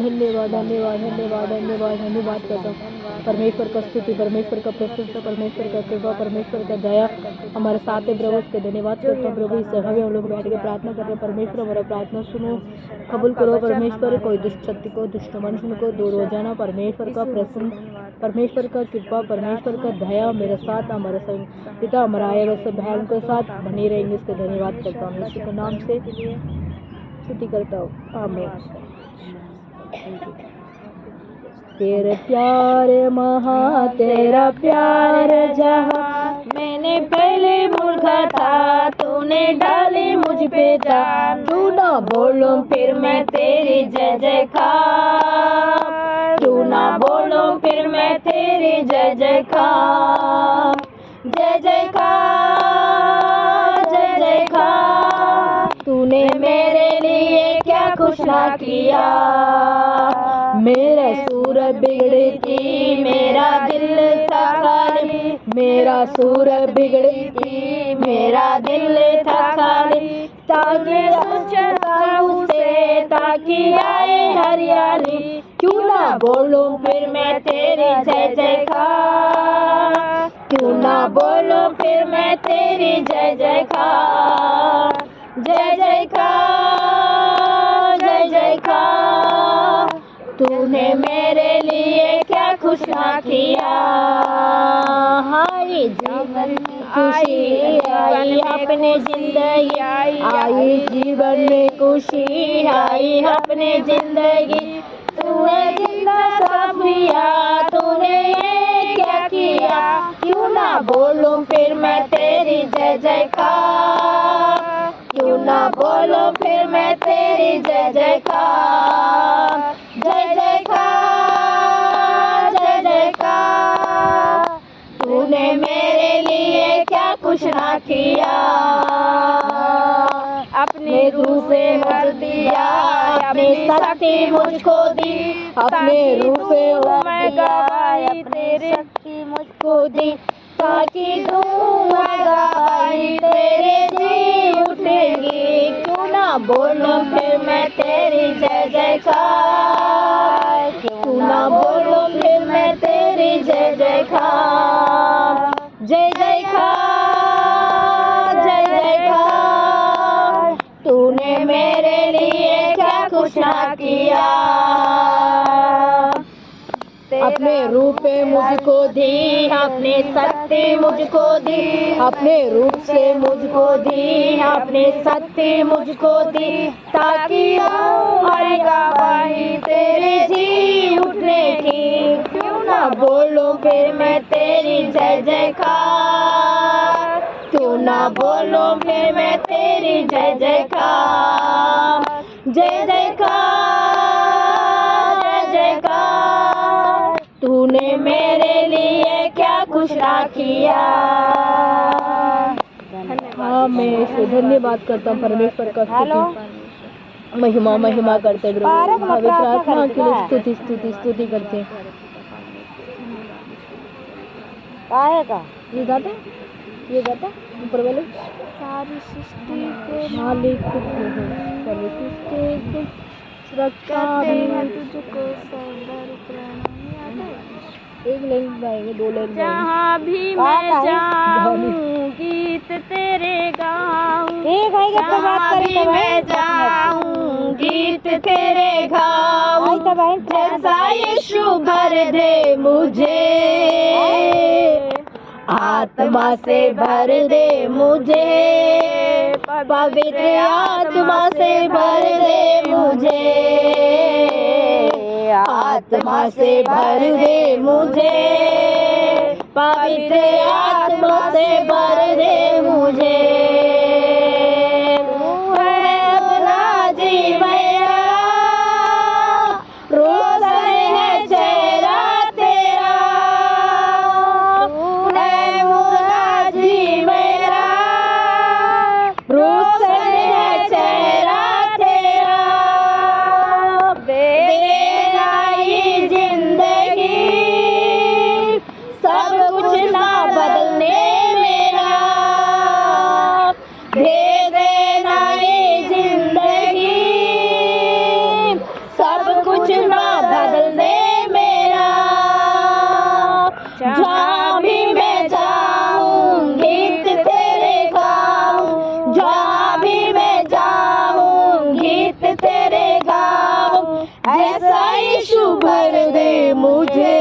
धन्यवाद धन्यवाद धन्यवाद धन्यवाद धन्यवाद करता हूँ। परमेश्वर का स्तुति, परमेश्वर का प्रशंसा, परमेश्वर का कृपा, परमेश्वर का दया हमारे साथ है प्रभु। इसके धन्यवाद करता हूँ प्रभु। इस जगह में हम लोग बैठ के प्रार्थना कर रहे हैं। परमेश्वर हमारा प्रार्थना सुनो, कबूल करो परमेश्वर। कोई दुष्ट शक्ति को, दुष्ट मनुष्य को दूर हो जाना। परमेश्वर का प्रसन्न, परमेश्वर का कृपा, परमेश्वर का दया मेरे साथ, हमारे संग पिता हमारा आए हुए सब भाइयों के साथ बने रहेंगे। इसके धन्यवाद करता हूँ, यीशु के नाम से स्तुति करता हूँ, आमीन। तेरा प्यार महा, तेरा प्यार जहाँ, मैंने पहले मूर्खा था, तूने डाली मुझ पे जान। तू ना बोलूं फिर मैं तेरी जय जयकार, तू ना बोलूं फिर मैं तेरी जय जयकार। जय जयकार जय जयकार, तूने मेरे लिए क्या कुछ ना किया। मेरा सूर बिगड़ी थी, मेरा दिल था खाली, मेरा सूर बिगड़ी थी, मेरा दिल था खाली। ताकि सोचा उसे, ताकि आए हरियाली, क्यों ना बोलूं फिर मैं तेरी जय जयकार, क्यों ना बोलूं फिर मैं तेरी जय जयकार। जय जयकार जय जयकार, तूने मेरे लिए क्या कुछ ना किया। हाय जीवन में खुशी आई, अपने जिंदगी आई, जीवन में खुशी आई अपने जिंदगी। तूने जितना सब किया, तूने ये क्या किया, क्यों ना बोलूं फिर मैं तेरी जय जयकार, क्यों ना बोलूं फिर मैं तेरी जय जयकार। जय जयकार जय जयकार, तूने मेरे लिए क्या कुछ ना किया। अपने रूह से भर दिया, अपनी शक्ति मुझको दी, अपने रूह से मैं गवाही तेरी शक्ति मुझको दी। ताकि दूंगा गवाही तेरे जी उठेगी, क्यों ना बोलूं फिर मैं तेरी जय जयकार, क्यों ना बोलूं फिर मैं तेरी जय जयकार। जय जयकार जय जयकार, तूने मेरे लिए क्या कुछ ना किया। अपने रूप पे मुझको दी, अपनी शक्ति मुझको दी, अपने रूप से मुझको दी, अपनी शक्ति मुझको दी। ताकि हमारी गवाही तेरे जी उठने की, क्यों ना बोलूं फिर मैं तेरी जय जयकार, क्यों ना बोलूं फिर मैं तेरी जय जयकार। जय जयकार जय जयकार, तूने मेरे लिए क्या कुछ ना किया। हाँ, मैं इसे धन्यवाद करता हूँ परमेश्वर का स्तुति, महिमा महिमा करते प्रभु, पवित्र आत्मा के लिए स्तुति स्तुति स्तुति करते। ये गाता ये गाता ऊपर वाले सारी सृष्टि के मालिक सारी सृष्टि के रक्षा तुझको सैंदर प्रणाम। आता है? एक लाइन गाएंगे, दो लाइन जहाँ भी मैं जाऊँ गीत तेरे गाऊँ, जहाँ भी मैं जाऊँ गीत तेरे गाऊँ। जैसा यीशु भर दे मुझे, आत्मा से भर दे मुझे, पवित्र आत्मा से भर दे मुझे, आत्मा से भर दे मुझे, पवित्र आत्मा से भर दे मुझे। अपना जी मेरा, रोशन है चेहरा तेरा, मुर्गा जी मेरा, रोशन है चेहरा तेरा। दे देना ये जिंदगी, सब कुछ ना बदलने मेरा, जैसा यीशु भर दे मुझे,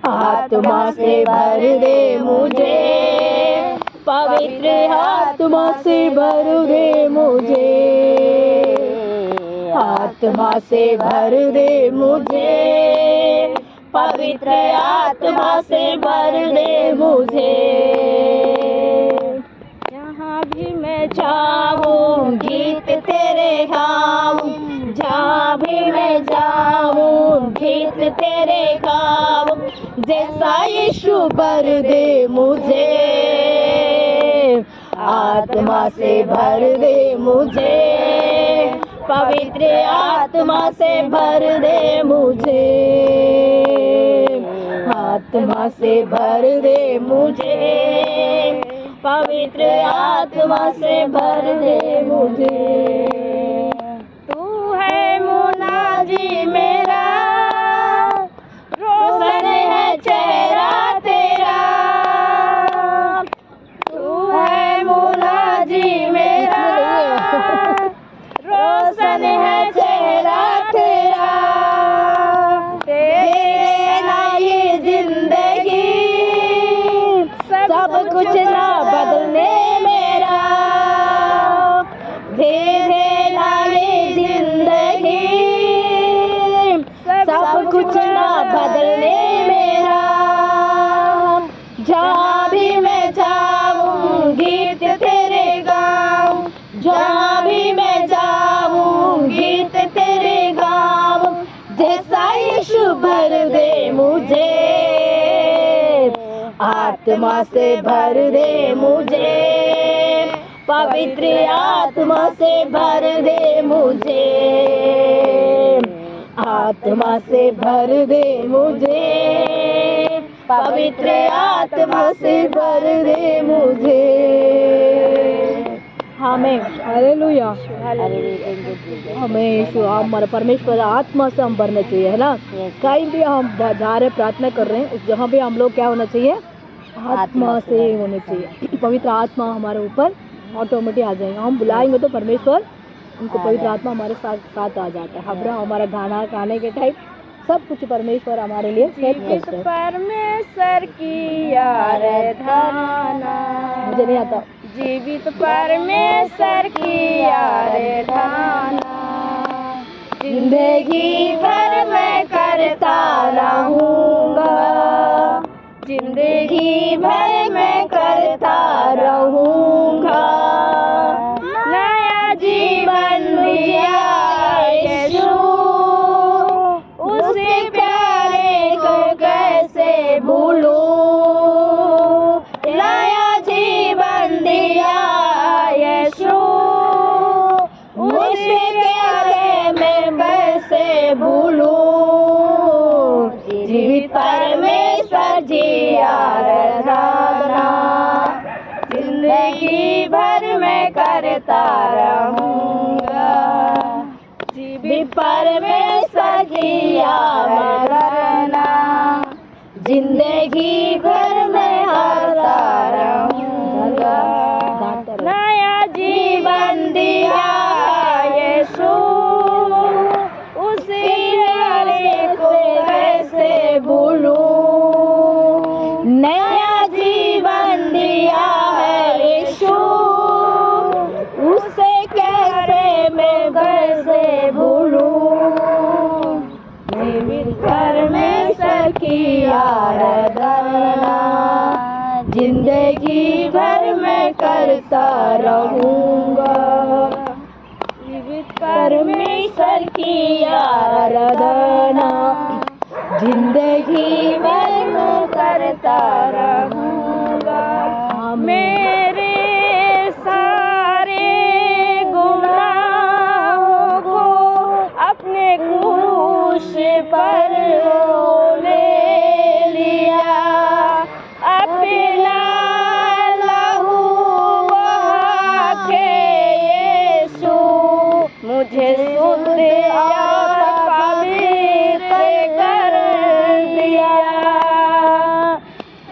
आत्मा से भर दे मुझे, पवित्र आत्मा से भर दे मुझे, आत्मा से भर दे मुझे, पवित्र आत्मा से भर दे मुझे। जहाँ भी मैं जाऊँ गीत तेरे गाऊँ, जहाँ भी मैं जाऊँ गीत तेरे गाऊँ, जैसा यीशु भर दे मुझे, आत्मा से भर दे मुझे, पवित्र आत्मा से भर दे मुझे, आत्मा से भर दे मुझे, पवित्र आत्मा से भर दे मुझे। तू है मुनाजी मेरा, रोशन है चेहरा तेरा, तू है मुनाजी मेरा, रोशन है चेहरा तेरा, तेरे ना ये जिंदगी सब कुछ ना बदलने मेरा, दे देना ये जिंदगी सब कुछ ना बदलने मेरा। जहाँ भी मैं जाऊँ गीत तेरे गाऊँ, जहाँ भी मैं जाऊँ गीत तेरे गाऊँ, जैसा यीशु भर दे मुझे, आत्मा से भर दे मुझे, पवित्र आत्मा से भर दे मुझे, आत्मा से भर दे मुझे, पवित्र आत्मा से भर दे मुझे। हमें हालेलुया, हमें यीशु हमारा परमेश्वर आत्मा से हम भरना चाहिए, है ना। कहीं भी हम जा रहे प्रार्थना कर रहे हैं, उस जगह पे हम लोग क्या होना चाहिए, आत्मा से होने चाहिए। पवित्र आत्मा हमारे ऊपर ऑटोमेटिक आ जाएगा, हम बुलाएंगे तो परमेश्वर उनको पवित्र आत्मा हमारे साथ आ जाता है। हमारा गाना गाने के टाइम सब कुछ परमेश्वर हमारे लिए हेल्प करता है। परमेश्वर की आराधना, मुझे नहीं आता। जीवित परमेश्वर की आराधना, जिंदगी भर मैं करता रहूँगा, जिंदगी भर मैं करता रहूँगा, नया जीवन दिया यीशु, उसे प्यारे को कैसे भूलूं, नया जीवन दिया यीशु, उसे प्यारे मैं कैसे भूलूं, जीवित परमेश्वर जी आराधना, जिंदगी भर मैं करता रहूँगा, जीवित परमेश्वर की आराधना, जिंदगी भर मैं करता रहूँगा, नया जीवन दिया यीशु, उसी प्यारे को कैसे भूलूं, नया जीवन दिया है यीशु, उसे कैसे मैं कैसे भूलूं, जीवित परमेश्वर की आराधना, जिंदगी भर मैं करता रहूँगा, जीवित परमेश्वर की आराधना, जिंदगी भर मैं करता रहूँगा, मेरे सारे गुनाहों को अपने क्रूस पर ले लिया, अपना लहू बहा के यीशु मुझे शुद्ध और पवित्र कर दिया,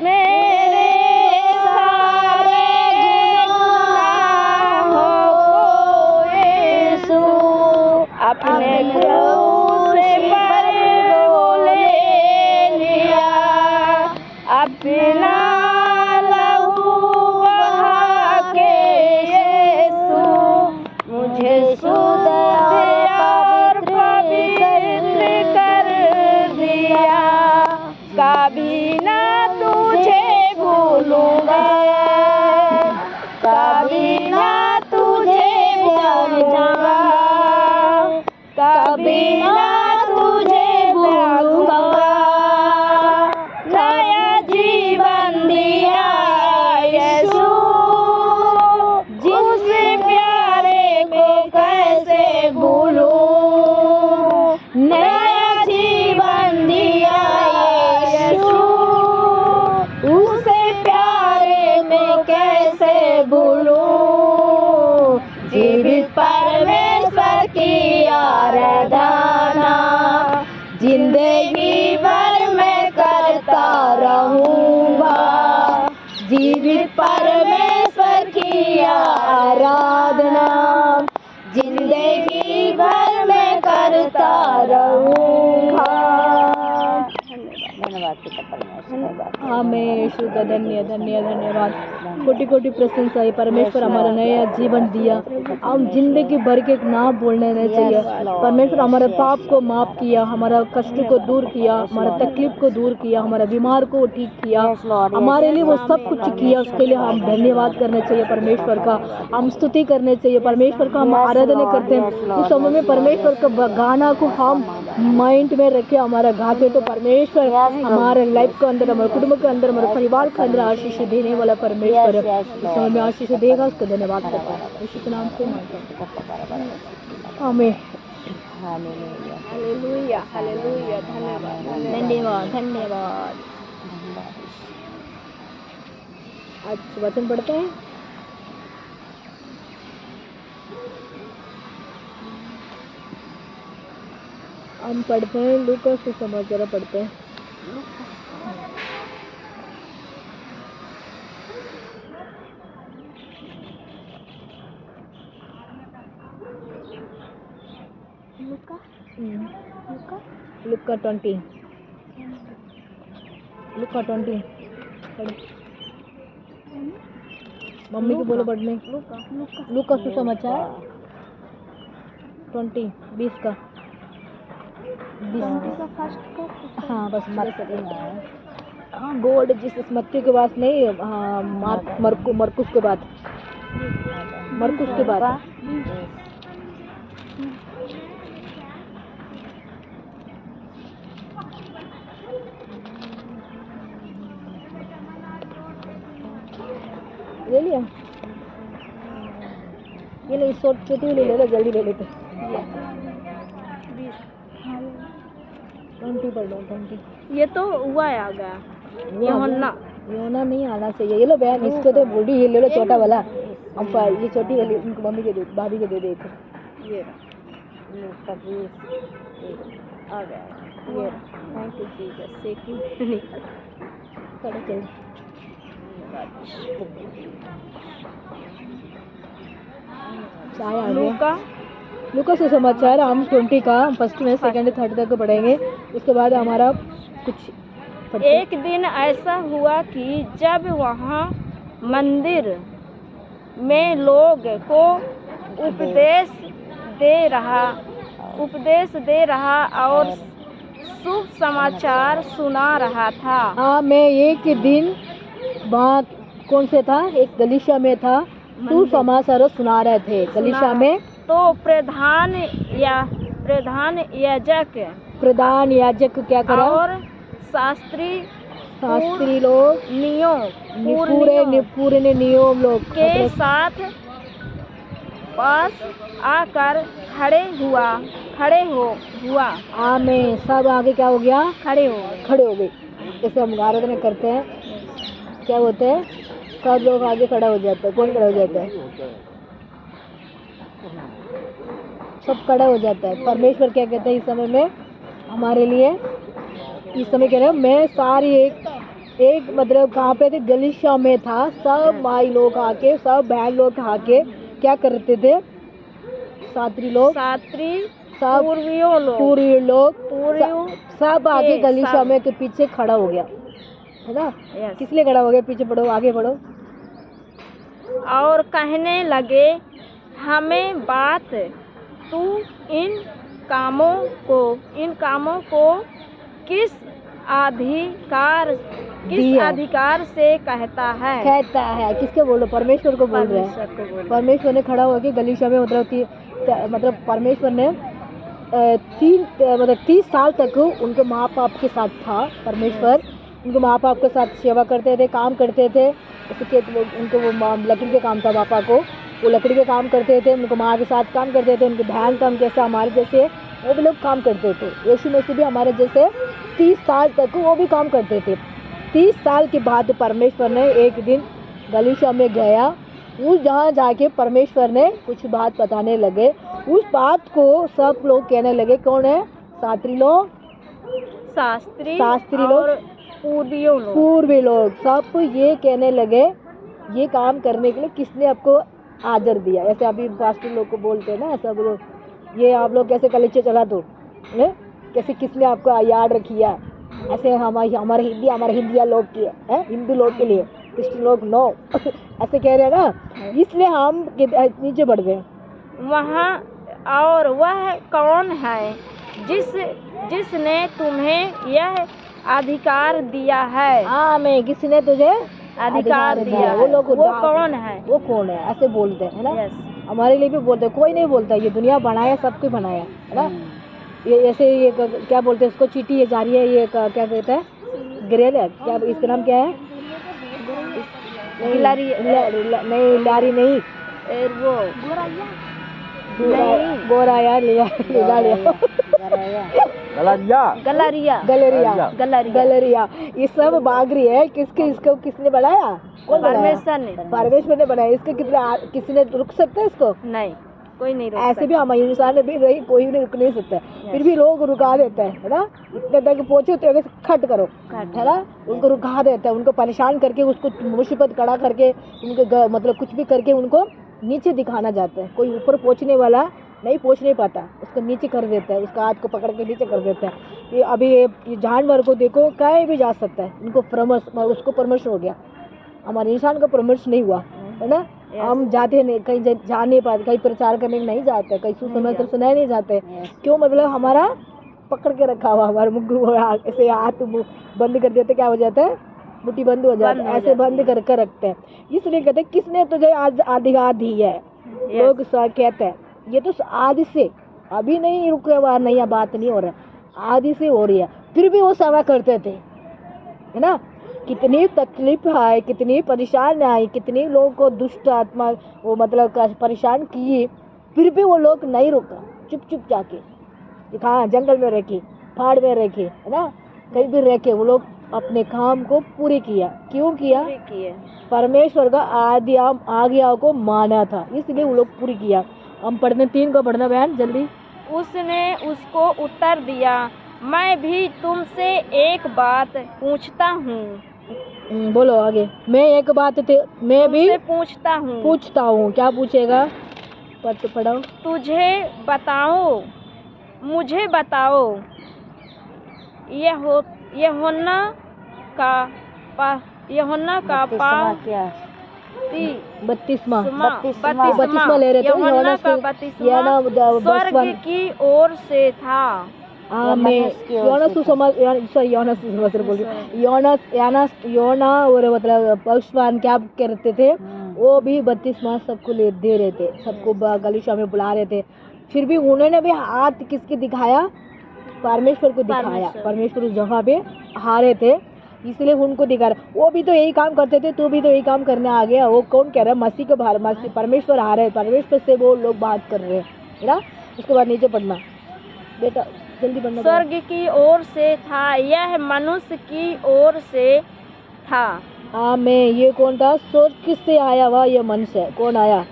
मेरे सारे गुनाहों को यीशु अपने क्रूस पर वो ले लिया, अपना लहू बहा के यीशु मुझे शुद्ध और पवित्र कर दिया। कभी ना तुझे भूलूंगा, कभी ना तुझे भूलूंगा, कभी ना तुझे भूलूंगा। नया जीवन दिया यीशु, जिस प्यारे को कैसे भूलूं। नया जीवन दिया यीशु, उसे प्यारे में कैसे भूलूं। जीवित परमेश्वर की आराधना जिंदगी भर मैं करता रहूंगा। जीवित परमेश्वर की आराधना जिंदगी भर मैं करता रहूंगा। आमें यीशु का धन्य धन्य धन्यवाद। कोटि कोटि प्रशंसा है। परमेश्वर हमारा नया जीवन दिया। हम जिंदगी भर के ना बोलने नहीं चाहिए। परमेश्वर हमारे पाप को माफ किया, हमारा कष्ट को दूर किया, हमारा तकलीफ को दूर किया, हमारा बीमार को ठीक किया, हमारे लिए वो सब कुछ किया। उसके लिए हम धन्यवाद करने चाहिए परमेश्वर का, हम स्तुति करने चाहिए परमेश्वर का। हम आराधना करते हैं उस समय में परमेश्वर का गाना को हम माइंड में रखे, हमारा गाते तो परमेश्वर हमारे लाइफ के अंदर, हमारे कुटुंब के अंदर, हमारे परिवार के अंदर आशीष देने वाला परमेश्वर है। इस समय में आशीष देगा, उसका धन्यवाद करता है। यीशु के नाम से मांगता हूं, आमीन। Hallelujah hallelujah. धन्यवाद धन्यवाद धन्यवाद। आज वचन पढ़ते हैं। हम पढ़ते हैं लूका सुसमाचार पढ़ते हैं। लुका 20 पढ़ो। मम्मी को बोलो पढ़ने। लूका सुसमाचार 20 का 20 हाँ बस हाँ गॉड जीसस मत्ती के बाद नहीं, हाँ मरकुस के बाद, मरकुस के बाद। ले लिया ये नहीं, शॉर्ट छोटी ले लेते, जल्दी ले लेते। 20 पढ़ लो। 20 ये तो हुआ है आ गया। योना नहीं आना चाहिए। ये लो बहन, इसको तो बूढ़ी ये ले लो, छोटा वाला। हम ये छोटी वाली उनको मम्मी के दे, भाभी के दे दे। ये आ गया। ये थैंक यू जीसस। सेकंड खड़े चल। लूका सुसमाचार हम 20 का फर्स्ट में सेकंड थर्ड तक पढ़ेंगे। उसके बाद हमारा कुछ एक दिन ऐसा हुआ कि जब वहाँ मंदिर में लोग को उपदेश दे रहा और शुभ समाचार सुना रहा था। हाँ, मैं एक दिन वहाँ कौन से था, एक गलीशा में था, शुभ समाचार सुना रहे थे गलीशा में। तो प्रधान याजक क्या करा, और शास्त्री लोग पूरे नियम लोग के साथ पास आकर खड़े हुआ। आमीन। सब आगे क्या हो गया, खड़े हो गए। जैसे हम आराधना करते हैं क्या होता है, सब लोग आगे खड़ा हो जाते हैं। कौन खड़ा हो जाता है, सब खड़ा हो जाता है। परमेश्वर क्या कहते हैं इस समय में हमारे लिए, इस समय कह रहे हैं मैं सारी एक मतलब कहाँ पे थे, गलीशा में था। सब भाई लोग आके, सब बहन लोग आके क्या करते थे, शास्त्री सब पूर्वियों लोग पूर्वी लोग पूर्वियों सब आगे के गली सब। शामे के पीछे खड़ा हो गया, है ना। यस। किस लिए खड़ा हो गया? पीछे पढ़ो, आगे पढ़ो। और कहने लगे, हमें बात तू इन कामों को किस दिया। अधिकार से कहता है? किसके बोल रहे? परमेश्वर को बोल रहे हैं। परमेश्वर को बोल रहे। परमेश्वर ने खड़ा होकर गलीशा में मतलब परमेश्वर ने 30 साल तक उनके माँ बाप के साथ था। परमेश्वर उनके माँ बाप के साथ सेवा करते थे, काम करते थे। उसके उनको वो लकड़ी के काम था, पापा को वो लकड़ी के काम करते थे, उनको माँ के साथ काम करते थे। उनके बहन काम जैसे हमारे जैसे वो भी लोग काम करते थे। यीशु मसीह भी हमारे जैसे 30 साल तक वो भी काम करते थे। 30 साल के बाद परमेश्वर ने एक दिन गलीशा में गया। उस जहाँ जाके परमेश्वर ने कुछ बात बताने लगे। उस बात को सब लोग कहने लगे। कौन है? शास्त्री लोग और पूर्वी लोग सब ये कहने लगे, ये काम करने के लिए किसने आपको आदर दिया? ऐसे अभी पास्टर लोग को बोलते हैं ना सब लोग, ये आप लोग कैसे कलेक्चे चला दो, कैसे किसने आपको याद रखिया? ऐसे हमारे हिंदिया लोग की है, हिंदू लोग के लिए, क्रिश्चियन लोग नो ऐसे कह रहे हैं ना, इसलिए हम नीचे बढ़ गए वहाँ। और वह कौन है जिसने तुम्हें यह अधिकार दिया है? मैं किसने तुझे अधिकार दिया? वो लोग वो कौन है? वो कौन है? ऐसे बोलते हैं ना। यस। हमारे लिए भी बोलते हैं। कोई नहीं बोलता, ये दुनिया बनाया, सब कुछ बनाया, है ना। ये ऐसे ये क्या बोलते हैं इसको? चीटी ये जा रही है, ये क्या कहते हैं? ग्रेल है क्या? इसका नाम क्या है? गिलारी नहीं, लारी नहीं, वो गोराया गलेरिया। ये सब बागरी है। इसको किसने बनाया? कौन बनाया? परमेश्वर ने बनाया। इसको किसी ने रुक सकता है इसको? नहीं, कोई नहीं रोक ऐसे भी हमारे इंसान भी रही, कोई भी रुक नहीं सकता है। फिर भी लोग रुका देते हैं, है ना। इतने तक पहुंचे तो खट करो, है ना। उनको रुका देते हैं, उनको परेशान करके, उसको मुसीबत खड़ा करके, उनको मतलब कुछ भी करके उनको नीचे दिखाना जाता है। कोई ऊपर पहुंचने वाला नहीं पहुंच नहीं पाता, उसको नीचे कर देता है, उसका हाथ को पकड़ के नीचे कर देता है। ये अभी ये जानवर को देखो, कहीं भी जा सकता है, उनको उसको परमिशन हो गया। हमारे इंसान का परमिशन नहीं हुआ, है ना। हम जाते नहीं, कहीं जा नहीं पाते, कहीं प्रचार करने नहीं जाते, कहीं सुसमाचार सुनाए नहीं जाते। क्यों? मतलब हमारा पकड़ के रखा हुआ, हमारे मुँह ऐसे हाथ बंद कर देते, क्या हो जाता है? मुट्ठी बंद हो जाती है, ऐसे बंद करके रखते हैं। इसलिए कहते हैं किसने तुझे अधिकार दी है? लोग कहते हैं ये तो आदि से, अभी नहीं रुके हुआ, नहीं बात नहीं हो रहा, आदि से हो रही है। फिर भी वो सेवा करते थे, है ना। कितनी तकलीफ आई, कितनी परेशान आई, कितनी लोगों को दुष्ट आत्मा वो मतलब परेशान किए, फिर भी वो लोग नहीं रुका। चुप जाके हाँ, जंगल में रखे, पहाड़ में रखे, है ना, कहीं भी रखे, वो लोग अपने काम को पूरी किया। क्यों किया? परमेश्वर का आज्ञा को माना था, इसलिए वो लोग पूरी किया। हम पढ़ने 3 को पढ़ना बहन जल्दी। उसने उसको उत्तर दिया, मैं भी तुमसे एक बात पूछता हूँ। बोलो आगे। मैं एक बात मैं भी पूछता हूँ। क्या पूछेगा? पढ़ाओ। मुझे बताओ, यूहन्ना का बपतिस्मा ले रहे थे। यूहन्ना का बपतिस्मा स्वर्ग की ओर से था। योना और मतलब भगवान क्या करते थे? वो भी बपतिस्मा सबको दे रहे थे, सबको गलीशा में बुला रहे थे। फिर भी उन्होंने भी हाथ किसके दिखाया? परमेश्वर को दिखाया। परमेश्वर उस जगह पे हारे थे, इसलिए उनको दिखा रहा। वो भी तो यही काम करते थे, तू भी तो यही काम करने आ गया। वो कौन कह रहा है? मसीह को परमेश्वर आ रहे हैं, परमेश्वर से वो लोग बात कर रहे हैं, है ना। उसके बाद नीचे पढ़ना बेटा, जल्दी पढ़ना। स्वर्ग की ओर से था, यह मनुष्य की ओर से था। आमीन। ये कौन था? स्वर्ग किससे आया हुआ? ये मनुष्य। कौन आया?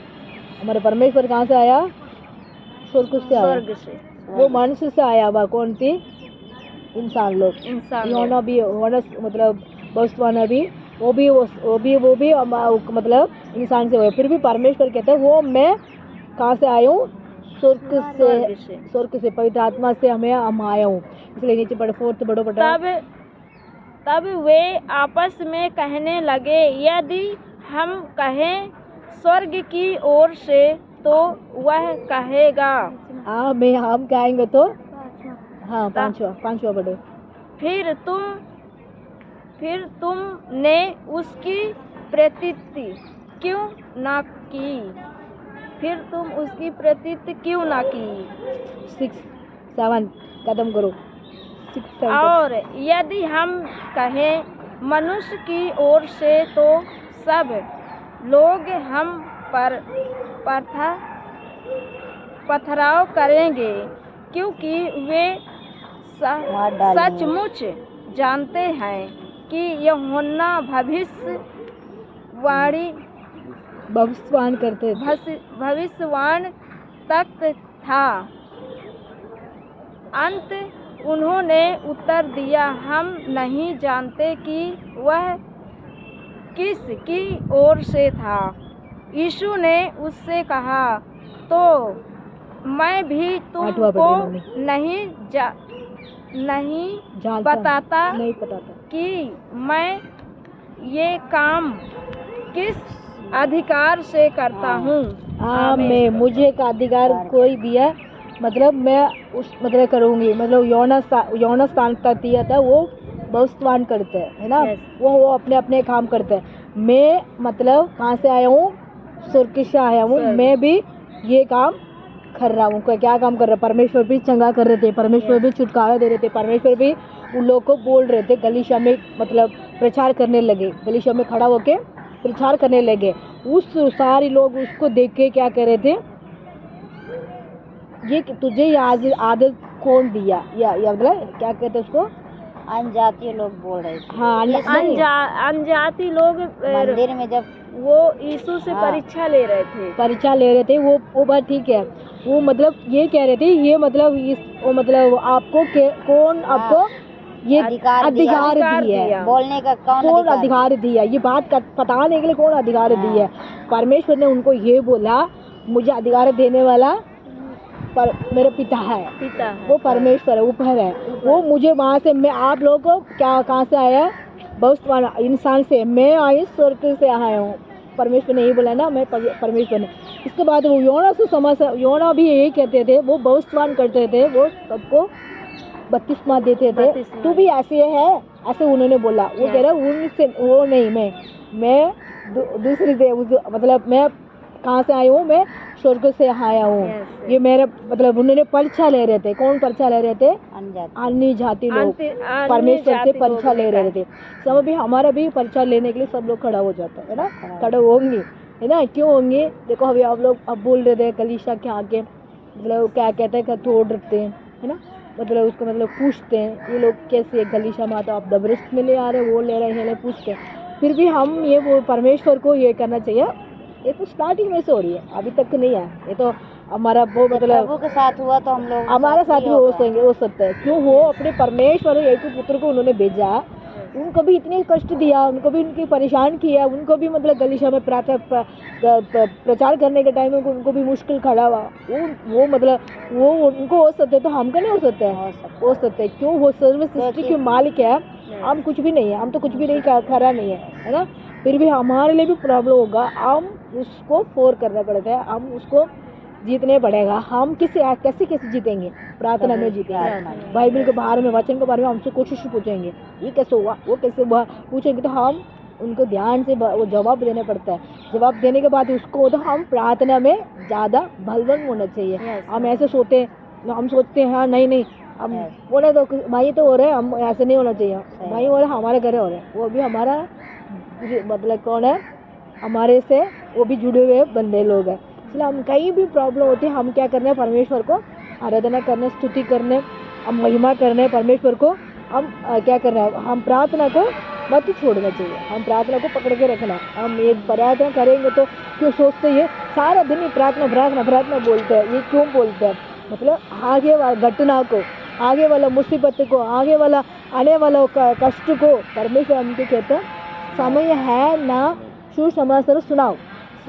हमारे परमेश्वर कहाँ से आया? स्वर्ग से। वो मनुष्य से आया हुआ। कौन थी? इंसान लोग। योना भी मतलब भगवान भी वो भी मतलब इंसान से हुए। फिर भी परमेश्वर कहते हैं वो मैं कहाँ से आया हूँ? स्वर्ग से पवित्र आत्मा से हम आया हूँ, इसलिए नीचे पढ़ो, 4th पढ़ो बेटा। तब वे आपस में कहने लगे, यदि हम कहें स्वर्ग की ओर से तो वह कहेगा। हम कहेंगे तो हाँ, पांचवा पढ़ो। फिर तुमने उसकी प्रतीति क्यों ना की? फिर तुम उसकी प्रतीति क्यों ना की? 6, 7 खत्म करो। 6, 7 और यदि हम कहें मनुष्य की ओर से तो सब लोग हम पर पथराव करेंगे, क्योंकि वे सचमुच जानते हैं कि यूहन्ना भविष्यवाण तक था। अंत उन्होंने उत्तर दिया, हम नहीं जानते कि वह किसकी ओर से था। यीशु ने उससे कहा, तो मैं भी तुमको नहीं बताता कि मैं ये काम किस अधिकार से करता हूँ। आमीन। मुझे का अधिकार कोई दिया, मतलब मैं मतलब करूँगी, मतलब यौना स्थान तक दिया था, वो भविष्यवाण करते हैं, है ना। वो अपने अपने काम करते हैं। मैं मतलब कहाँ से आया हूँ? स्वर्ग से आया हूँ। मैं भी ये काम कर रहा हूँ। क्या काम कर रहा है? परमेश्वर भी चंगा कर रहे थे, परमेश्वर भी छुटकारा दे रहे थे, परमेश्वर भी उन लोगों को बोल रहे थे। गलीशा में मतलब प्रचार करने लगे, गलीशा में खड़ा होके प्रचार करने लगे। उस सारे लोग उसको देख के क्या कह रहे थे, ये तुझे ये आदत कौन दिया? या मतलब क्या कहते उसको, अनजातीय लोग बोल रहे थे। हाँ, अनजाति लोग मंदिर में जब वो यीशु से परीक्षा ले रहे थे, वो बात ठीक है। वो मतलब ये कह रहे थे, ये मतलब मतलब आपको कौन आपको ये अधिकार दिया? बोलने का कौन अधिकार दिया? ये बात बताने के लिए कौन अधिकार दिया? परमेश्वर ने उनको ये बोला, मुझे अधिकार देने वाला पर मेरा पिता है, वो परमेश्वर है, ऊपर है। वो मुझे वहाँ से, मैं आप लोगों को कहाँ से आया? भविष्यवाण इंसान से। मैं आई स्वर्ग से आया हूँ। परमेश्वर ने यही बोला ना, मैं परमेश्वर ने। इसके बाद वो योना भी यही कहते थे, वो भविष्यवाण करते थे, वो सबको बपतिस्मा देते थे। तू भी ऐसे है, ऐसे उन्होंने बोला। वो कह रहा उनसे वो नहीं, मैं दूसरी से, मतलब मैं कहाँ से आई हूँ? मैं स्वर्ग से आया हूँ। ये मेरा मतलब उन्होंने परीक्षा ले रहे थे। कौन परीक्षा ले रहे थे? अन्य जाति लोग परमेश्वर से परीक्षा ले रहे थे। सब भी हमारा भी परीक्षा लेने के लिए सब लोग खड़ा हो जाता है ना, खड़े होंगे, है ना। क्यों होंगे? देखो अभी आप लोग अब बोल रहे थे कलीसिया के आगे, मतलब क्या कहते हैं, तोड़ रखते हैं, है ना, मतलब उसको मतलब पूछते हैं ये लोग कैसे कलीसिया में, तो आप डबरस्त में ले आ रहे, वो ले रहे हैं, पूछते हैं। फिर भी हम ये वो परमेश्वर को ये करना चाहिए। ये तो स्टार्टिंग में से हो रही है, अभी तक नहीं है। ये तो हमारा वो मतलब प्रभु के साथ हुआ तो हम लोग हमारे साथ भी हो सकता है। क्यों? वो अपने परमेश्वर एक पुत्र को उन्होंने भेजा, उनको भी इतने कष्ट दिया, उनको भी उनकी परेशान किया, उनको भी मतलब गलीशा में प्रचार करने के टाइम में उनको भी मुश्किल खड़ा हुआ। वो मतलब वो उनको हो सकते, तो हमको नहीं हो सकता है? हो सकता है। क्यों? वो सर्व सृष्टि के मालिक है, हम कुछ भी नहीं है, हम तो कुछ भी नहीं खरा नहीं है ना। फिर भी हमारे लिए भी प्रॉब्लम होगा, हम उसको फोर करना पड़ता है, हम उसको जीतने पड़ेगा। हम कैसे जीतेंगे? प्रार्थना में जीतेंगे। बाइबल के बारे में, वचन के बारे में हमसे कोशिश पूछेंगे, ये कैसे हुआ, वो कैसे हुआ, पूछेंगे तो हम उनको ध्यान से वो जवाब देना पड़ता है। जवाब देने के बाद उसको तो हम प्रार्थना में ज़्यादा बलवान होना चाहिए। हम ऐसे हम सोचते हैं हाँ नहीं हम बोले तो भाई तो हो रहे, हम ऐसे नहीं होना चाहिए। भाई हो रहे हमारे घर हो रहे, वो भी हमारा मतलब कौन है, हमारे से वो भी जुड़े हुए बंदे लोग हैं। इसलिए हम कहीं भी प्रॉब्लम होती है, हम क्या करने, परमेश्वर को आराधना करने, स्तुति करने, हम महिमा करने परमेश्वर को। हम क्या करना है, हम प्रार्थना को मत छोड़ना चाहिए, हम प्रार्थना को पकड़ के रखना। हम एक प्रार्थना करेंगे तो क्यों सोचते हैं सारा दिन ही प्रार्थना बोलते हैं, ये क्यों बोलते हैं? मतलब आगे वाला घटना को, आगे वाला मुसीबत को, आगे वाला आने वाला कष्ट को परमेश्वर हमको कहता है समय है ना सुसमाचार सुनाओ।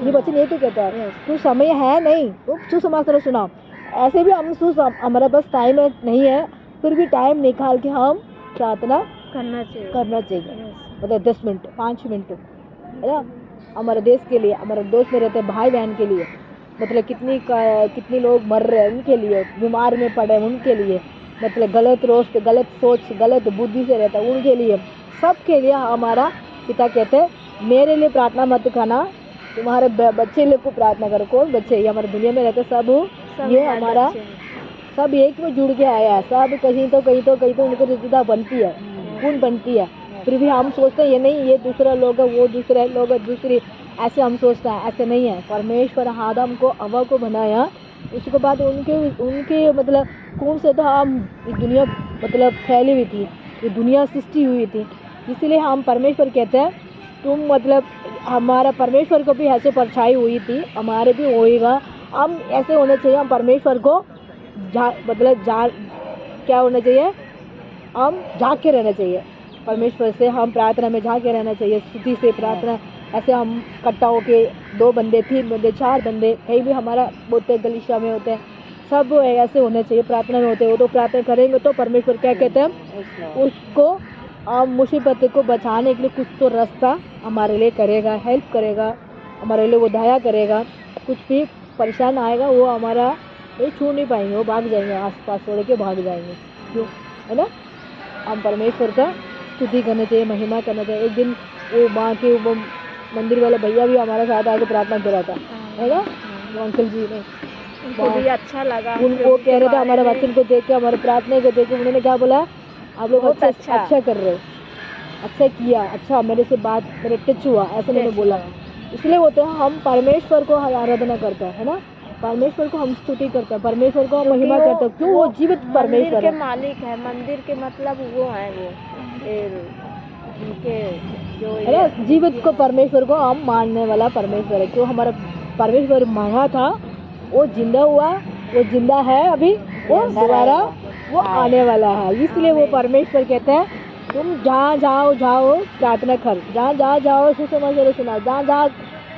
ये वचन ये तो कहता है, तो समय है नहीं तो सुसमाचार सुनाओ। ऐसे भी हम हमारे पास टाइम नहीं है, फिर भी टाइम निकाल के हम प्रार्थना करना चाहिए। मतलब 10 मिनट 5 मिनट, है ना, हमारे देश के लिए, हमारे दोस्त में रहते भाई बहन के लिए, मतलब कितनी लोग मर रहे हैं उनके लिए, बीमार में पड़े हैं उनके लिए, मतलब गलत सोच गलत बुद्धि से रहता है उनके लिए, सबके लिए हमारा पिता कहते हैं मेरे लिए प्रार्थना मत करना, तुम्हारे बच्चे लोग को प्रार्थना करो। कौन बच्चे? ये हमारे दुनिया में रहते सब ये हमारा सब एक में जुड़ के आया है, सब कहीं तो उनको रिश्तेदार बनती है, कौन बनती है, फिर भी हम सोचते हैं ये नहीं, ये दूसरा लोग है, वो दूसरे लोग है, दूसरी, ऐसे हम सोचते हैं, ऐसे नहीं है। परमेश्वर आदम को हवा को बनाया, उसके बाद उनके मतलब कौन से तो हम इस दुनिया मतलब फैली हुई थी, ये दुनिया सृष्टि हुई थी, इसीलिए हम परमेश्वर कहते हैं तुम मतलब हमारा परमेश्वर को भी ऐसे परछाई हुई थी, हमारे भी होएगा, हम ऐसे होने चाहिए, हम परमेश्वर को क्या होना चाहिए, हम झाँक के रहना चाहिए परमेश्वर से, हम प्रार्थना में झाँक के रहना चाहिए, स्तुति से प्रार्थना, ऐसे हम इकट्ठा होके 2 बंदे 3 बंदे 4 बंदे कहीं भी हमारा बोलते हैं, गलीशा में होते हैं, सब ऐसे होने चाहिए, प्रार्थना में होते हैं, वो तो प्रार्थना करेंगे तो परमेश्वर क्या कहते हैं उसको मुसीबत को बचाने के लिए कुछ तो रास्ता हमारे लिए करेगा, हेल्प करेगा, हमारे लिए वो दया करेगा, कुछ भी परेशान आएगा वो हमारा ये छू नहीं पाएंगे, वो भाग जाएंगे, आसपास छोड़ के भाग जाएंगे, क्यों, है ना। हम परमेश्वर का स्तुति करना चाहिए, महिमा करना चाहिए। एक दिन वो माँ के वो मंदिर वाले भैया भी हमारे साथ आके प्रार्थना करा था, है ना, वो अंकल जी ने, उनको भी अच्छा लगा, उनको कह रहे थे हमारे वचन को देख के, हमारे प्रार्थना को देख के, उन्होंने क्या बोला, आप लोग अच्छा कर रहे हो, अच्छा किया, अच्छा मेरे से बात मेरे टच हुआ, ऐसे मैंने बोला। इसलिए होते हैं हम परमेश्वर को आराधना करते हैं, है ना, परमेश्वर को हम स्तुति करते हैं, परमेश्वर को हम महिमा करते हैं, क्यों, वो जीवित परमेश्वर है, मालिक है, मंदिर के मतलब वो है, वो उनके जो है ना, जीवित को परमेश्वर को हम मानने वाला परमेश्वर है, क्यों, हमारा परमेश्वर मरा था, वो जिंदा हुआ, वो जिंदा है अभी, वो दोबारा वो आने वाला है, इसलिए वो परमेश्वर कहते हैं तुम जहाँ जाओ प्रार्थना कर, जहाँ जाओ सुसमाचार सुनाओ, जहाँ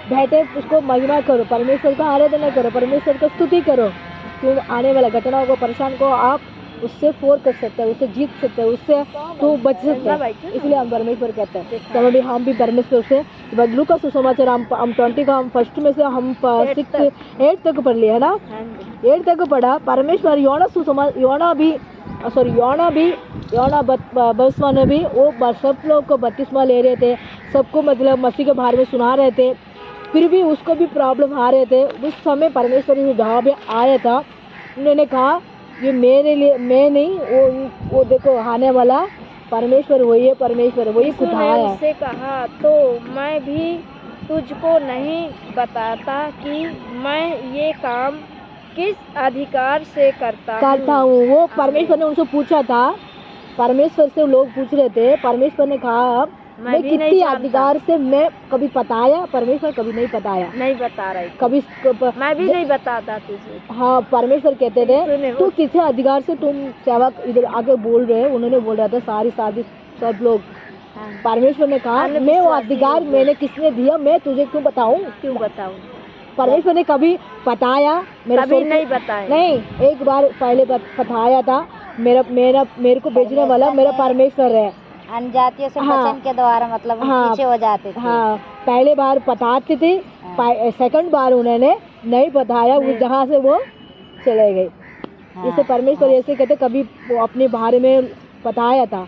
बैठे उसको महिमा करो, परमेश्वर को आराधना करो, परमेश्वर को स्तुति करो, तुम आने वाला घटनाओं को परेशान को आप उससे फोर कर सकते हैं, उससे जीत सकते हैं, उससे तो बच सकते हैं, इसलिए हम परमेश्वर कहते हैं। तब भी हम भी परमेश्वर से बदलू का सुसमाचार हम 20 का हम फर्स्ट में से हम 8 तक पढ़ लिया, है ना, 8 तक पढ़ा। परमेश्वर योना बपतिस्मा ने भी वो सब लोग को बपतिस्मा ले रहे थे, सबको मतलब मसीह के बारे में सुना रहे थे, फिर भी उसको भी प्रॉब्लम आ रहे थे, उस समय परमेश्वर जहाँ भी आया था, उन्होंने कहा ये मेरे लिए मैं नहीं, वो देखो आने वाला परमेश्वर वही है, परमेश्वर वही खुदा है। उससे कहा तो मैं भी तुझको नहीं बताता कि मैं ये काम किस अधिकार से करता हूँ। वो परमेश्वर ने उनसे पूछा था, परमेश्वर से लोग पूछ रहे थे, परमेश्वर ने कहा मैं कितनी अधिकार से, मैं कभी बताया, परमेश्वर कभी नहीं बता रही, कभी मैं भी नहीं बताता तुझे। हाँ, परमेश्वर कहते थे तू किस अधिकार से तुम सेवा इधर आगे बोल रहे हो, उन्होंने बोल रहा था सारी सब लोग, परमेश्वर ने कहा मैं वो अधिकार मैंने किसने दिया, मैं तुझे क्यों बताऊं। परमेश्वर ने कभी बताया, कभी नहीं बताया, नहीं, एक बार पहले बताया था, मेरे को भेजने वाला मेरा परमेश्वर है, अनजातियों से वचन के द्वारा मतलब पीछे हो जाते थे। हाँ, पहले बार बताते थे, सेकंड बार उन्होंने नहीं बताया, उस जगह से वो चले गए। इसे परमेश्वर ऐसे कहते, कभी वो अपने बारे में बताया था,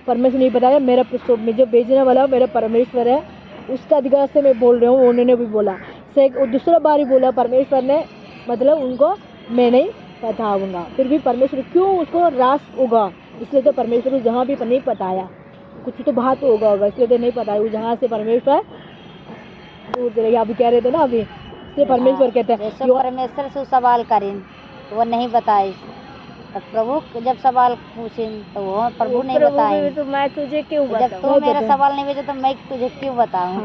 परमेश्वर नहीं बताया, मेरा मुझे भेजने वाला मेरा परमेश्वर है, उसका अधिकार से मैं बोल रहा हूँ, उन्होंने भी बोला। दूसरा बार ही बोला परमेश्वर ने, मतलब उनको मैं नहीं बताऊंगा, फिर भी परमेश्वर क्यों उसको रास होगा, इसलिए तो परमेश्वर जहाँ भी नहीं बताया, कुछ तो बात होगा, इसलिए तो नहीं पता है, जहाँ से परमेश्वर दूर चले, अभी कह रहे थे ना अभी, इसलिए परमेश्वर कहते हैं परमेश्वर से सवाल करें तो वो नहीं बताए, तो प्रभु जब सवाल पूछे तो वो प्रभु नहीं बताए, तो मैं तुझे क्यों बताऊं, जब तू मेरा सवाल नहीं भेजा तो मैं तुझे क्यों बताऊं।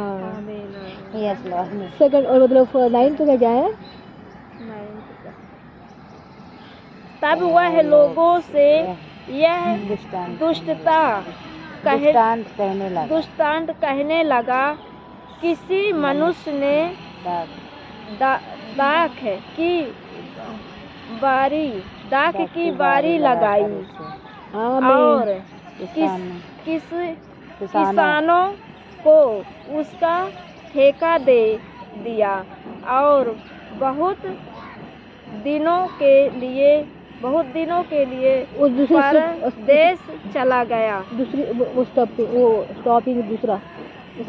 Yes Lord. सेकंड और मतलब 9 का क्या है, तब वह लोगों से यह दुष्टांत कहने लगा, किसी मनुष्य ने दाख की बारी लगाई और किसानों को उसका ठेका दे दिया और बहुत दिनों के लिए उस दूसरे परदेश चला गया। दूसरी वो स्टॉपिंग दूसरा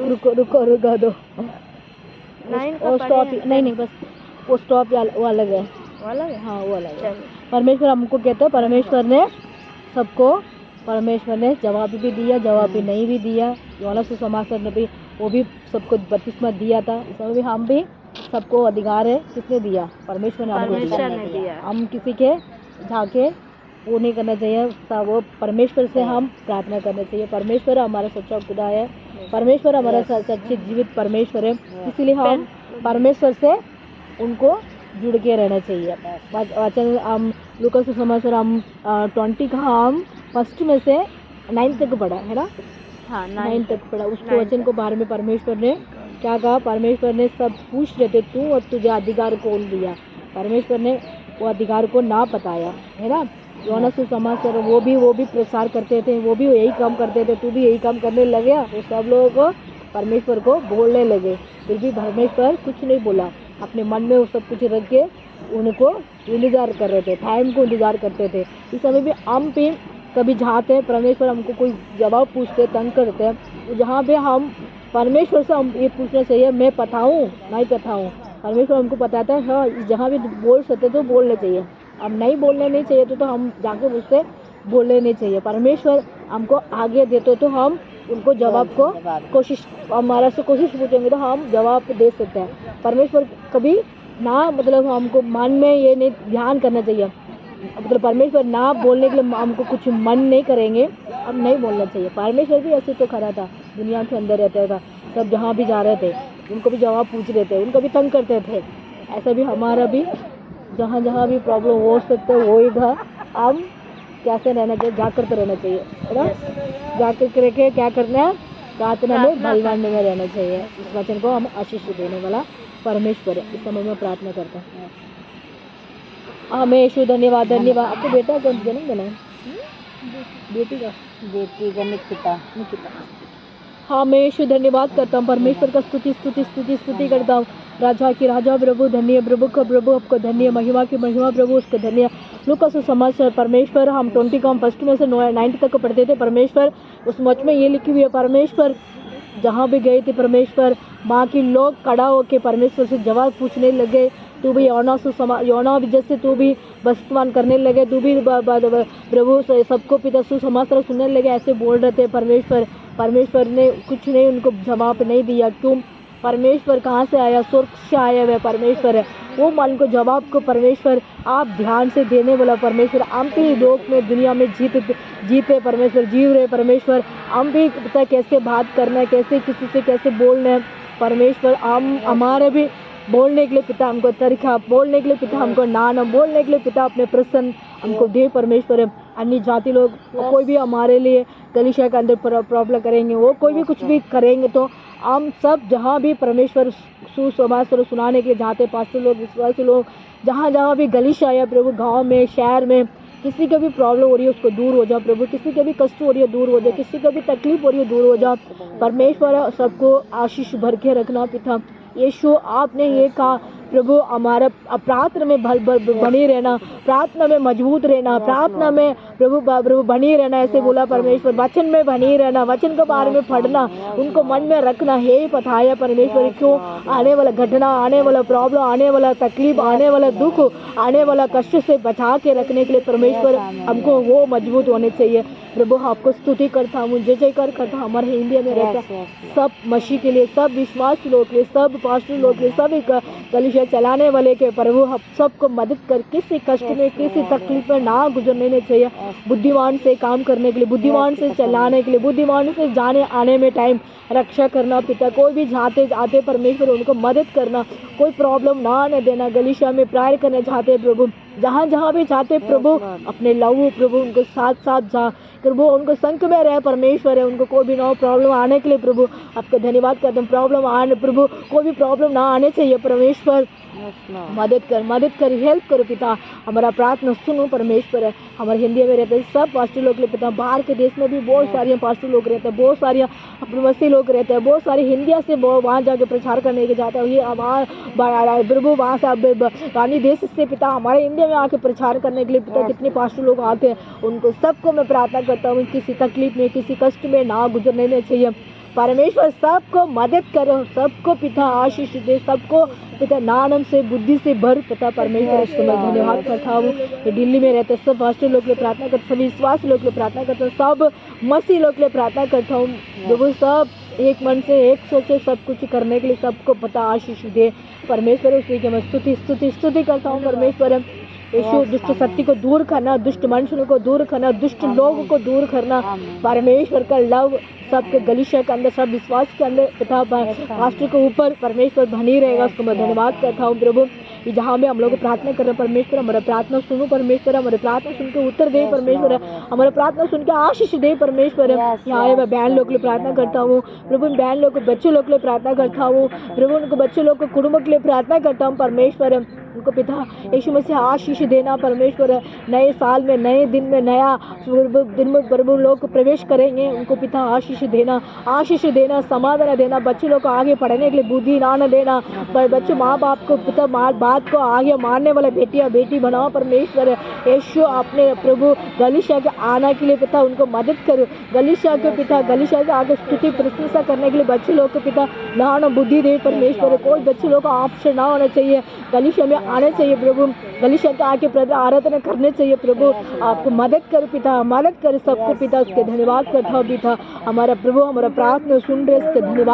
रुको दो। वो स्टॉप नहीं बस वो स्टॉप वो अलग है। हाँ वो अलग है। परमेश्वर हमको कहते हैं परमेश्वर ने जवाब भी दिया, जवाब भी नहीं भी दिया। यूहन्ना सुसमाचार ने भी वो भी सबको बपतिस्मा दिया था। इस समय भी हम भी सबको अधिकार है। किसने दिया? परमेश्वर ने हमको दिया। हम किसी के झाके वो नहीं करना चाहिए। वो परमेश्वर से हम प्रार्थना करना चाहिए। परमेश्वर हमारा सच्चा खुदा है। परमेश्वर हमारा सच्चे जीवित परमेश्वर है। इसीलिए हम परमेश्वर से उनको जुड़ के रहना चाहिए। वचन हम लूका सुसमाचार हम 20 का हम 1 में से 9 तक पढ़ा है ना। हाँ 9 तक पढ़ा। उसको वचन को बारे में परमेश्वर ने क्या कहा? परमेश्वर ने सब पूछ रहे थे तू और तुझे अधिकार कौन दिया? परमेश्वर ने वो अधिकार को ना बताया है ना। यूहन्ना सुसमाचार वो भी प्रसार करते थे, वो भी यही काम करते थे, तू भी यही काम करने लगे। वो सब लोगों को परमेश्वर को बोलने लगे, फिर भी परमेश्वर कुछ नहीं बोला। अपने मन में वो सब कुछ रख के उनको इंतजार कर रहे थे, टाइम को इंतजार करते थे। इस समय भी हम भी कभी जाते हैं, परमेश्वर हमको कोई जवाब पूछते तंग करते हैं, तो जहाँ पे हम परमेश्वर से हम ये पूछना चाहिए मैं पता हूँ नहीं पता हूँ। परमेश्वर हमको बताता है हाँ जहाँ भी बोल सकते तो बोलना चाहिए। अब नहीं बोलने नहीं चाहिए तो हम जाके उससे बोलने नहीं चाहिए। परमेश्वर हमको आगे देते तो हम उनको जवाब को हमारा से कोशिश पूछेंगे तो हम जवाब दे सकते हैं। परमेश्वर कभी ना मतलब हमको मन में ये नहीं ध्यान करना चाहिए। मतलब परमेश्वर ना बोलने के लिए हमको कुछ मन नहीं करेंगे, अब नहीं बोलना चाहिए। परमेश्वर भी ऐसे तो खड़ा था, दुनिया के अंदर रहता था, सब जहाँ भी जा रहे थे उनको भी जवाब पूछ रहे थे, उनको भी तंग करते थे। ऐसा भी हमारा भी जहाँ जहाँ भी प्रॉब्लम हो सकते वो इधर हम कैसे रहना चाहिए, जाकर रहना चाहिए है ना। जाकर करके क्या करना है? प्रार्थना में बलवान में रहना चाहिए। इस वचन को हम आशीष देने वाला परमेश्वर है। इस समय में प्रार्थना करता हूँ। हमें यीशु धन्यवाद। आपको बेटा कौन जन्म देना है? बेटी का निकिता। हाँ मैं यीशु धन्यवाद करता हूँ, परमेश्वर का स्तुति करता हूँ। राजा की राजा प्रभु धन्य, प्रभु का प्रभु आपको धन्य, महिमा की महिमा प्रभु उसको धन्य। लूका सुसमाचार परमेश्वर हम 20 का हम 1 में से 9 तक पढ़ते थे। परमेश्वर उस मच में ये लिखी हुई है, परमेश्वर जहाँ भी गए थे परमेश्वर माँ की लोग खड़ा होकर परमेश्वर से जवाब पूछने लगे। तू भी यूहन्ना जैसे तू भी बस्तवान करने लगे, तू भी प्रभु सबको पिता सुसमाचार सुनने लगे, ऐसे बोल रहे थे। परमेश्वर ने कुछ नहीं उनको जवाब नहीं दिया। क्यों? परमेश्वर कहाँ से आया? स्वर्ग से आया हुआ परमेश्वर है। वो मन को जवाब को परमेश्वर आप ध्यान से देने वाला परमेश्वर। हम भी लोक में दुनिया में जीते परमेश्वर जीव रहे परमेश्वर। हम भी पता कैसे बात करना है, कैसे किसी से कैसे बोलना है परमेश्वर। हम हमारे भी बोलने के लिए पिता हमको तरीका, बोलने के लिए पिता हमको नाम, बोलने के लिए पिता अपने प्रसन्न हमको दे परमेश्वर। अन्य जाति लोग कोई भी हमारे लिए कलीसिया के अंदर प्रॉब्लम करेंगे, वो कोई भी कुछ भी करेंगे तो हम सब जहाँ भी परमेश्वर सुसमाचार सुनाने के लिए जाते, पास्टर लोग विश्वासी लोग जहाँ भी कलीसिया है प्रभु, गाँव में शहर में किसी का भी प्रॉब्लम हो रही है उसको दूर हो जाओ प्रभु, किसी का भी कष्ट हो रही है दूर हो जाए, किसी का भी तकलीफ हो रही है दूर हो जाओ परमेश्वर। सबको आशीष भर के रखना पिता यीशु। आपने ये कहा प्रभु हमारा प्रार्थना में बनी रहना, प्रार्थना में मजबूत रहना, प्रार्थना में प्रभु बनी रहना, ऐसे बोला परमेश्वर। वचन में बनी रहना, वचन के बारे में पढ़ना, उनको मन में रखना है पता है परमेश्वर। क्यों? आने वाला घटना, आने वाला प्रॉब्लम, आने वाला तकलीफ, आने वाला दुख, आने वाला कष्ट से बचा के रखने के लिए परमेश्वर हमको वो मजबूत होने चाहिए प्रभु। आपको स्तुति करता हूँ, जय जयकार करता हूँ हमारे इंडिया में रहता सब मसीह के लिए, सब विश्वास लोग के लिए, सब पास्टर लोग के लिए, सब कलीसिया चलाने वाले के प्रभु हम सबको मदद कर, किसी कष्ट में किसी तकलीफ में ना गुजरने नहीं चाहिए। बुद्धिमान से काम करने के लिए, बुद्धिमान से चलाने के लिए, बुद्धिमान से जाने आने में टाइम रक्षा करना पिता। कोई भी जाते जाते परमेश्वर उनको मदद करना, कोई प्रॉब्लम ना आने देना। कलीसिया में प्रायर करना चाहते प्रभु, जहाँ भी जाते प्रभु अपने लहू प्रभु उनको साथ जा प्रभु, उनको संग में रहे परमेश्वर है। उनको कोई भी ना प्रॉब्लम आने के लिए प्रभु आपका धन्यवाद करते हैं। प्रॉब्लम आने प्रभु, कोई भी प्रॉब्लम ना आने चाहिए परमेश्वर। मदद कर हेल्प करो पिता। हमारा प्रार्थना सुनो परमेश्वर। हमारे हिंदी में रहते सब पास्टर लोग के लिए पिता, बाहर के देश में भी बहुत सारे पास्टर लोग रहते हैं, बहुत सारे प्रवासी लोग रहते हैं, बहुत सारे हिंदिया से वहाँ जाके प्रचार करने के जाते हैं। ये हमारा प्रभु वहाँ से रानी देश से पिता हमारे इंडिया में आके प्रचार करने के लिए पिता कितने पास्टर लोग आते हैं। उनको सबको मैं प्रार्थना करता हूँ किसी तकलीफ में किसी कष्ट में ना गुजरने चाहिए। परमेश्वर सबको मदद करो, सबको पिता आशीष दे, सबको पिता नाम से बुद्धि से भर पिता। परमेश्वर इसको मैं धन्यवाद करता हूँ। ये दिल्ली में रहते सब पास्टर लोग के लिए प्रार्थना करता हूँ, सभी विश्वास लोग के लिए प्रार्थना करता हूँ, सब मसीह लोग के लिए प्रार्थना करता हूँ। वो सब एक मन से एक सोचे सब कुछ करने के लिए सबको पता आशीष दे परमेश्वर। उसी के मैं स्तुति करता हूँ परमेश्वर। यीशु दुष्ट शक्ति को दूर करना, दुष्ट मनुष्यों को दूर करना, दुष्ट लोगों को दूर करना। परमेश्वर का लव सबके गलीशा के अंदर सब विश्वास के अंदर पिता पास्टर के ऊपर परमेश्वर बनी रहेगा। उसको मैं धन्यवाद करता हूँ प्रभु। जहाँ में हम लोग प्रार्थना कर रहे हैं परमेश्वर, हमारा प्रार्थना सुनो परमेश्वर, हमारे प्रार्थना सुन के उत्तर दे परमेश्वर, हमारा प्रार्थना सुन के आशीष दे परमेश्वर। यहाँ मैं बहन लोग के लिए प्रार्थना करता हूँ प्रभु, बहन लोग को बच्चे लोग के लिए प्रार्थना करता हूँ प्रभु, उनको बच्चे लोग को कुटुंब के लिए प्रार्थना करता हूँ परमेश्वर। उनको पिता यीशु मसीह आशीष देना परमेश्वर। नए साल में नए दिन में नया दिन में प्रभु लोग प्रवेश करेंगे, उनको पिता आशीष देना, समाधान देना, बच्चे लोग को आगे पढ़ने के लिए बुद्धि दान देना। पर बच्चे माँ बाप को पिता बात को आगे मानने वाले बेटी बनाओ परमेश्वर। यीशु अपने प्रभु गलीशा के आना के लिए पिता उनको मदद करो। गलीशा के पिता गलीशा के आगे स्तुति प्रशंसा करने के लिए बच्चे लोग को पिता ज्ञान बुद्धि दे परमेश्वर। कोई बच्चे लोग का ऑप्शन ना होना चाहिए, गलीशा में आने चाहिए प्रभु, गलीशा के आके प्रभु आराधना करने चाहिए प्रभु। आपको मदद करो पिता, मदद करो सबको पिता। उसके धन्यवाद करता हूँ पिता। हमारा प्रभु हमारा प्रार्थना सुन रहे, इसके धन्यवाद।